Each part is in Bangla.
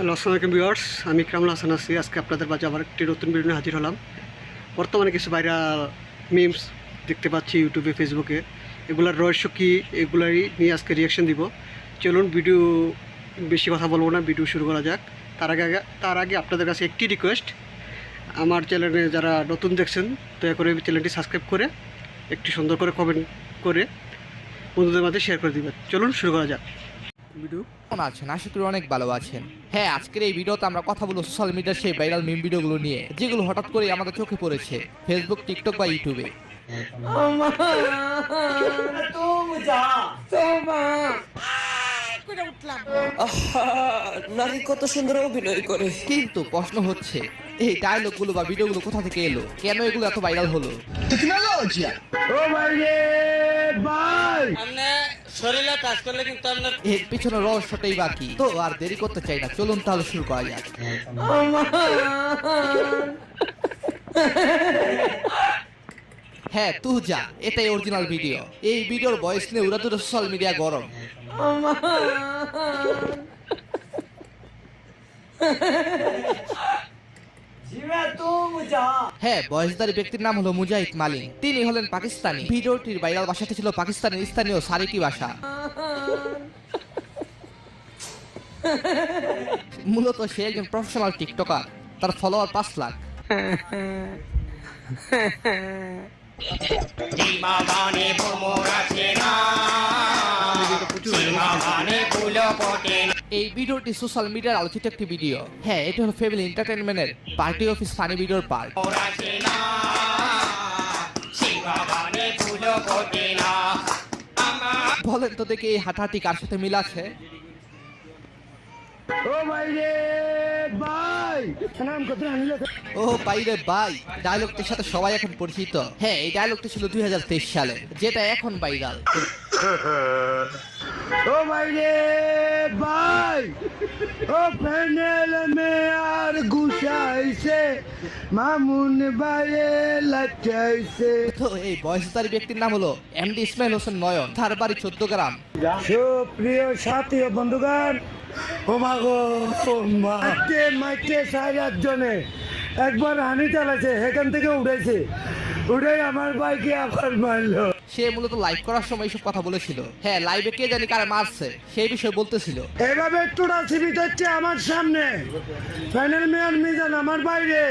হ্যালো, আসসালামু আলাইকুম ভিউয়ার্স। আমি কামরুল হাসান আছি। আজকে আপনাদের মাঝে আবার একটি নতুন ভিডিও নিয়ে হাজির হলাম। বর্তমানে কিছু ভাইরাল মিমস দেখতে পাচ্ছি ইউটিউবে, ফেসবুকে। এগুলার রহস্য কী, এগুলাই নিয়ে আজকে রিয়াকশন দিব। চলুন, ভিডিও বেশি কথা বলবো না, ভিডিও শুরু করা যাক। তার আগে আপনাদের কাছে একটি রিকোয়েস্ট, আমার চ্যানেলে যারা নতুন দেখছেন দয়া করে চ্যানেলটি সাবস্ক্রাইব করে একটি সুন্দর করে কমেন্ট করে বন্ধুদের মাঝে শেয়ার করে দিবেন। চলুন শুরু করা যাক ভিডিও। কেমন আছেন? আশা করি অনেক ভালো আছেন। হ্যাঁ, আজকের এই ভিডিওতে আমরা কথা বলবো সোশ্যাল মিডিয়ার সেই ভাইরাল মিম ভিডিওগুলো নিয়ে, যেগুলো হঠাৎ করে আমাদের চোখে পড়েছে ফেসবুক, টিকটক বা ইউটিউবে। নারী কত সুন্দর অভিনয় করে। কিন্তু প্রশ্ন হচ্ছে, এই ডায়লগগুলো বা ভিডিওগুলো কোথা থেকে এলো, কেন এগুলো এত ভাইরাল হলো? এর পিছনে রহস্যটাই বাকি। তো আর দেরি করতে চাই না, চলুন তাহলে শুরু করা যাক। হ্যাঁ, তুই যা, এটাই অরিজিনাল ভিডিও। এই ভিডিওর ভয়েস নিয়ে উড়াদুরা সোশ্যাল মিডিয়া গরম। হ্যাঁ, বয়সদারী ব্যক্তির নাম হলো মুজাহিদ মালিক। তিনি হলেন পাকিস্তানি। ভিডিওটির ভাইরাল ভাষাটি ছিল পাকিস্তানের স্থানীয় সারিকি ভাষা। মূলত সে একজন প্রফেশনাল টিকটকার। তার ফলোয়ার 5 লাখ। এই ভিডিওটি সোশ্যাল মিডিয়ার আলোচিত একটি ভিডিও। হ্যাঁ, এটা হলো ফ্যামিলি এন্টারটেইনমেন্টের পার্টি অফিস ফানি ভিডিওর পার্ট। বলেন তো দেখি, এই হাঁটাহাঁটি কার সাথে মিল আছে? ও ভাই রে ভাই, ডায়লগটির সাথে সবাই এখন পরিচিত। হ্যাঁ, এই ডায়লগটি ছিল 2023 সালে, যেটা এখন ভাইরাল। ও ভাই রে ভাই, ও প্যানেল মে আর গুছাইছে, মামুন ভাইয়ে লাচাইছে। তো এই বয়সদারী ব্যক্তির নাম হলো এমডি ইসমাইল হোসেন নয়ন। তার বাড়ি 14 গ্রাম। সুপ্রিয় সাথী ও বন্ধুগণ, ও মাগো মাইকে মাইকে 4 জনে একবার হানি চালাছে, এখান থেকে উঠেছে, উঠে আমার ভাইকে আবার মারলো। সে মূলত লাইভ করার সময় এইসব কথা বলেছিল। হ্যাঁ, লাইভে কে জানি কারা মারছে সেই বিষয়ে বলতেছিল। এভাবে টোড়া সিবিত হচ্ছে আমার সামনে, ফাইনাল মেয়র মিজান আমার বাইরে।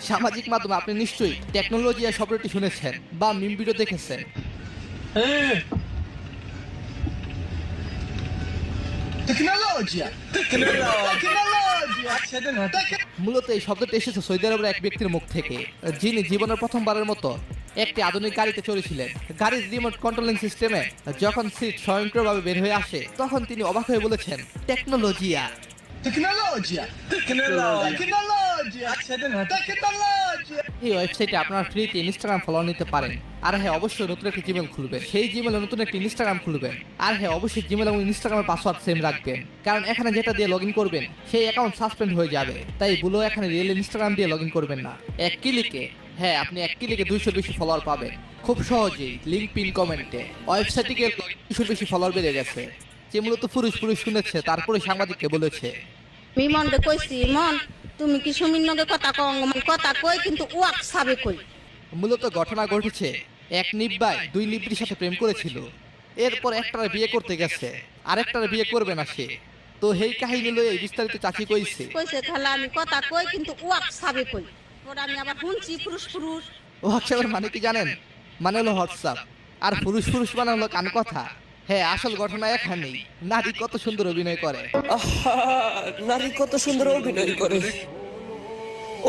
সামাজিক মাধ্যমে আপনি নিশ্চয়ই টেকনোলজি শব্দটি শুনেছেন বা মিম ভিডিও দেখেছেন। মূলত এই শব্দটি এসেছে সৌদি আরবের এক ব্যক্তির মুখ থেকে, যিনি জীবনের প্রথমবারের মতো একটি আধুনিক গাড়িতে চড়েছিলেন। গাড়ির রিমোট কন্ট্রোলিং সিস্টেমে যখন সিট স্বয়ংক্রিয়ভাবে বের হয়ে আসে, তখন তিনি অবাক হয়ে বলেছেন, টেকনোলজিয়া। এই ওয়েবসাইটে আপনারা ফ্রিতে ইনস্টাগ্রাম ফলো নিতে পারেন। আর হ্যাঁ, অবশ্যই নতুন একটি জিমেল খুলবেন। সেই জিমেলে নতুন একটি ইনস্টাগ্রাম খুলবেন। আর হ্যাঁ, অবশ্যই জিমেল এবং ইনস্টাগ্রামের পাসওয়ার্ড সেম রাখবেন, কারণ এখানে যেটা দিয়ে লগ ইন করবেন সেই অ্যাকাউন্ট সাসপেন্ড হয়ে যাবে। তাই ভুলেও এখানে রিয়েল ইনস্টাগ্রাম দিয়ে লগ ইন করবেন না। এক ক্লিকে, হ্যাঁ, আপনি এক ক্লিকে 200 বেশি ফলোয়ার পাবেন খুব সহজেই। লিঙ্ক পিন কমেন্টে। ওয়েবসাইটে 200 বেশি ফলোয়ার বেড়ে গেছে। যে মূলত পুরুষ শুনেছে, তারপরে সাংবাদিককে বলেছে। মিমনকে কইছি, মন তুমি কি সুমির নগে কথা কও? কথা কই কিন্তু ওয়াক সাবে কই। মূলত ঘটনা ঘটেছে, এক নিব্বাই 2 নিব্বির সাথে প্রেম করেছিল। এরপর একটার বিয়ে করতে গেছে, আরেকটার বিয়ে করবে না সে। তো এই কাহিনী লয়ে বিস্তারিত চাচি কইছে। কইছে খালা আমি কথা কই কিন্তু ওয়াক সাবে কই। ওরা আমি আবার শুনছি পুরুষ। হোয়াটসঅ্যাপের মানে কি জানেন? মানে হলো হোয়াটসঅ্যাপ। আর পুরুষ মানে হলো কান কথা। হ্যাঁ, আসল ঘটনা এখানেই। নারী কত সুন্দর অভিনয় করে। নারী কত সুন্দর অভিনয় করে।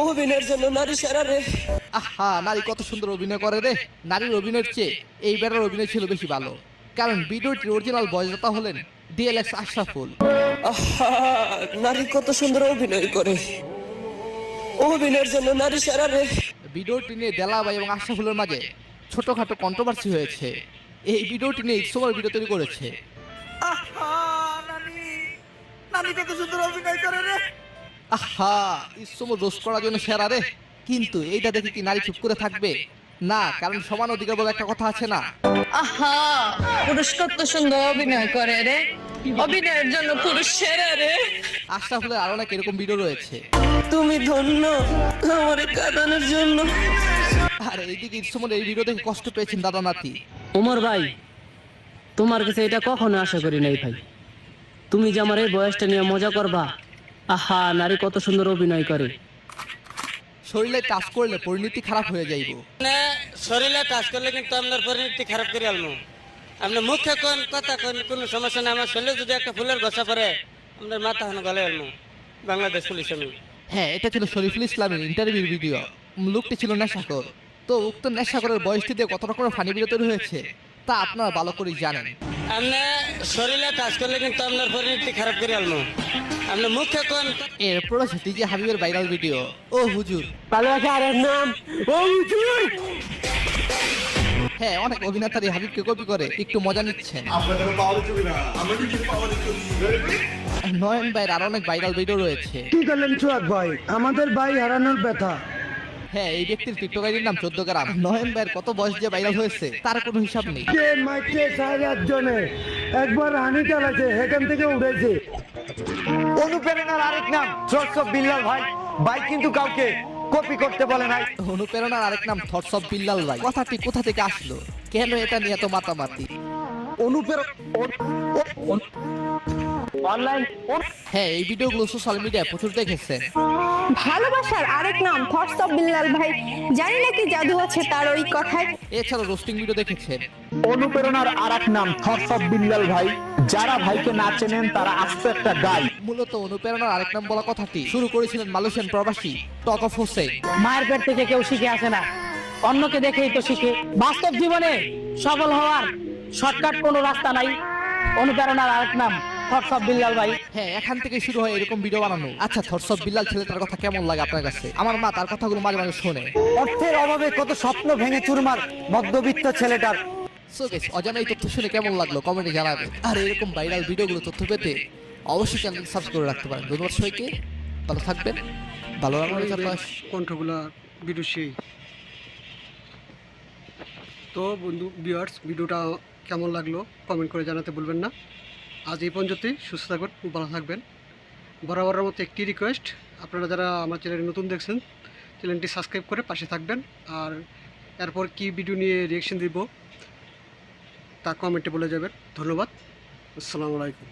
অভিনয়ের জন্য নারী সেরা রে। আহা, নারী কত সুন্দর অভিনয় করে রে। নারীর অভিনয়ের চেয়ে এই বেটার অভিনয় ছিল বেশি ভালো, কারণ ভিডিওটির অরিজিনাল ভয়েসদাতা হলেন ডিএলএক্স আশরাফুল। নারী কত সুন্দর অভিনয় করে। অভিনয়ের জন্য নারী সেরা রে। ভিডিওটি নিয়ে দেলাভাই এবং আশরাফুলের মাঝে ছোটখাটো কন্ট্রোভার্সি হয়েছে। এই ভিডিওটি নিয়ে ইসমর ভিডিও তৈরি করেছে। আহা, ইসমর রোস্ট করার জন্য সেরা রে। কিন্তু এইটা দেখে কি নারী চুপ করে থাকবে? না, কারণ সমান অধিকার বলে একটা কথা আছে না। আহা, পুরুষ কত সুন্দর অভিনয় করে রে, অভিনয়ের জন্য পুরুষ সেরা রে। আশরাফুলের আরো অনেক এরকম ভিডিও রয়েছে। তুমি ধন্য আমার কাঁদানোর জন্য। আর এইদিকে ইসমন এই ভিডিও দেখে কষ্ট পেয়েছেন দাদা নাতি। ওমর ভাই, তোমার কাছে এটা কখনো আশা করি নাই ভাই। তুমি যে আমার এই বয়সটা নিয়ে মজা করবা। আহা, নারী কত সুন্দর অভিনয় করে। শরীরে টাচ করলে পরিণতি খারাপ হয়ে যাইব। শরীরে টাচ করলে কিন্তু আপনার পরিণতি খারাপ করে আলমু। আপনার মুখে কোন কথা কোন কোনো সমস্যা নেই, আমার শরীরে যদি একটা ফুলের গোছা পরে আপনার মাথা হানো গলে আলমু। বাংলাদেশ পুলিশ আমি। হ্যাঁ, এটা ছিল শরীফুল ইসলামের ইন্টারভিউ ভিডিও। লোকটি ছিল নেশাখোর। তো উক্ত নেশাখোরের বয়সটি দিয়ে কত রকমের ফানি ভিডিও তৈরি হয়েছে তা আপনারা ভালো করেই জানেন। আপনার শরীরে টাচ করলে কিন্তু আপনার পরিণতি খারাপ করে আলমু। আপনার মুখে কোন এরপর আছে ডিজে হাবিবের ভাইরাল ভিডিও ও হুজুর। হ্যাঁ, অনেক অভিনেতারই হাবিবকে কপি করে একটু মজা নিচ্ছেন। নয়ন ভাইয়ের আর অনেক ভাইরাল ভিডিও রয়েছে। কি করলেন সোহাগ ভাই, আমাদের ভাই হারানোর ব্যথা। হ্যাঁ, এই ব্যক্তির টিকটক আইডির নাম 14 গ্রাম। নয়ন ভাইয়ের কত বয়স যে ভাইরাল হয়েছে তার কোনো হিসাব নেই। কে মাইকে 4 জনে একবার হানি চালাছে, এখান থেকে উঠেছে। অনুপ্রেরণার আরেক নাম থটস অফ বিল্লাল ভাই। ভাই কিন্তু কাউকে কপি করতে বলে নাই। অনুপ্রেরণার আরেক নাম থটস অফ বিল্লাল ভাই। কথাটি কোথা থেকে আসলো, কেন এটা নিয়ে এত মাতামাতি? অনলাইন হ্যাঁ, এই ভিডিওগুলো সোশ্যাল মিডিয়ায় প্রচুর দেখেছেন। ভালোবাসার আরেক নাম থটস অফ বিল্লাল ভাই। জানি না কি জাদু আছে তার ওই কথায়। এছাড়া রোস্টিং ভিডিও দেখেছেন। অনুপ্রেরণার আরেক নাম থটস অফ বিল্লাল ভাই। যারা ভাইকে না চেনেন তারা আস্ত একটা গাই। মূলত অনুপ্রেরণার আরেক নাম বলা কথাটি শুরু করেছিলেন মালয়েশিয়ান প্রবাসী টক অফ হোসেন। মায়ের পেট থেকে কেউ শিখে আসে না, অন্যকে দেখেই তো শিখে। বাস্তব জীবনে সফল হওয়ার শর্টকাট কোনো রাস্তা নাই। অনুপ্রেরণার আরেক নাম থটস অফ বিল্লাল ভাই। হ্যাঁ, এখান থেকে শুরু হয় এরকম ভিডিও বানানো। আচ্ছা, থটস অফ বিল্লাল ছেলেটার কথা কেমন লাগে আপনার কাছে? আমার মা তার কথাগুলো মাঝে মাঝে শোনে। অর্থের অভাবে কত স্বপ্ন ভেঙে চুরমার মধ্যবিত্ত ছেলেটার। সো গাইস, অজানা এই তথ্য শুনে কেমন লাগলো কমেন্টে জানাবেন। আর এরকম ভাইরাল ভিডিওগুলো তথ্য পেতে অবশ্যই চ্যানেলটি সাবস্ক্রাইব করে রাখতে পারেন। ধন্যবাদ সবাইকে, ভালো থাকবেন। ভালো লাগলো চারপাশ কণ্ঠগুলা ভিডিও সেই। তো বন্ধু ভিউয়ার্স, ভিডিওটা কেমন লাগলো কমেন্ট করে জানাতে ভুলবেন না। আজ এই পর্যন্তই। সুস্থ থাকবেন, ভালো থাকবেন। বরাবরের মতো একটি রিকোয়েস্ট, আপনারা যারা আমার চ্যানেলে নতুন দেখছেন চ্যানেলটি সাবস্ক্রাইব করে পাশে থাকবেন। আর এরপর কি ভিডিও নিয়ে রিয়াকশন দিব তা কমেন্টে বলে যাবেন। ধন্যবাদ। আসসালামু আলাইকুম।